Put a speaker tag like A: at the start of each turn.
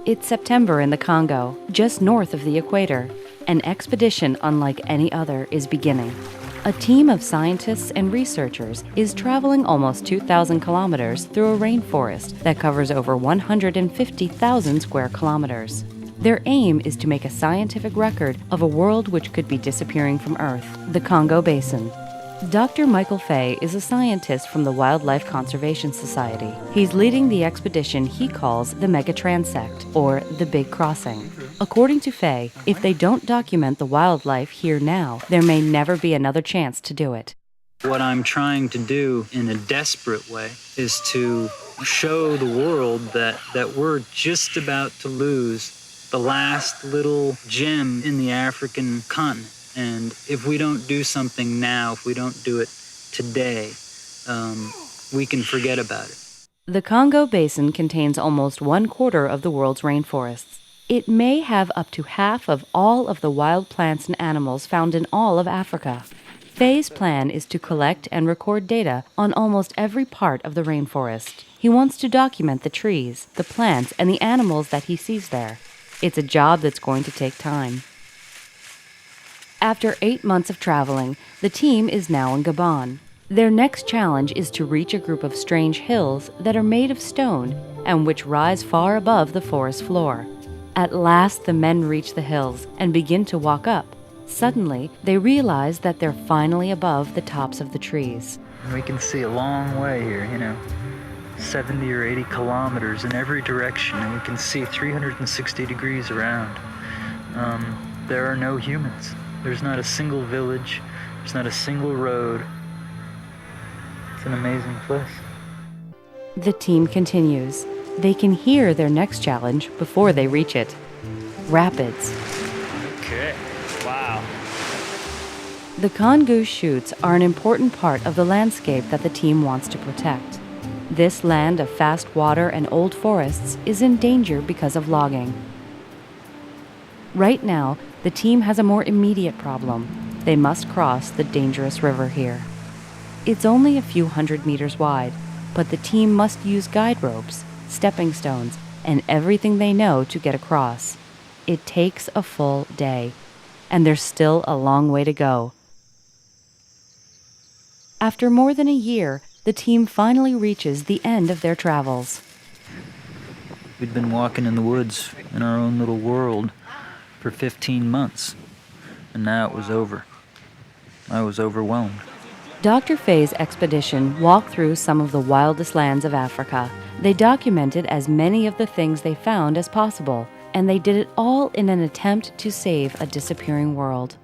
A: It's September in the Congo, just north of the equator. An expedition unlike any other is beginning. A team of scientists and researchers is traveling almost 2,000 kilometers through a rainforest that covers over 150,000 square kilometers. Their aim is to make a scientific record of a world which could be disappearing from Earth, the Congo Basin. Dr. Michael Fay is a scientist from the Wildlife Conservation Society. He's leading the expedition he calls the Megatransect, or the Big Crossing. According to Fay, if they don't document the wildlife here now, there may never be another chance to do it.
B: What I'm trying to do in a desperate way is to show the world that we're just about to lose the last little gem in the African continent. And if we don't do something now, if we don't do it today, we can forget about it.
A: The Congo Basin contains almost 1/4 of the world's rainforests. It may have up to half of all of the wild plants and animals found in all of Africa. Fay's plan is to collect and record data on almost every part of the rainforest. He wants to document the trees, the plants, and the animals that he sees there. It's a job that's going to take time. After 8 months of traveling, the team is now in Gabon. Their next challenge is to reach a group of strange hills that are made of stone and which rise far above the forest floor. At last, the men reach the hills and begin to walk up. Suddenly, they realize that they're finally above the tops of the trees.
B: We can see a long way here, 70 or 80 kilometers in every direction, and we can see 360 degrees around. There are no humans. There's not a single village. There's not a single road. It's an amazing place.
A: The team continues. They can hear their next challenge before they reach it. Rapids.
B: Okay, wow.
A: The Congo Chutes are an important part of the landscape that the team wants to protect. This land of fast water and old forests is in danger because of logging. Right now, the team has a more immediate problem. They must cross the dangerous river here. It's only a few hundred meters wide, but the team must use guide ropes, stepping stones, and everything they know to get across. It takes a full day, and there's still a long way to go. After more than a year, the team finally reaches the end of their travels.
B: We'd been walking in the woods in our own little world for 15 months, and now it was over. I was overwhelmed.
A: Dr. Fay's expedition walked through some of the wildest lands of Africa. They documented as many of the things they found as possible, and they did it all in an attempt to save a disappearing world.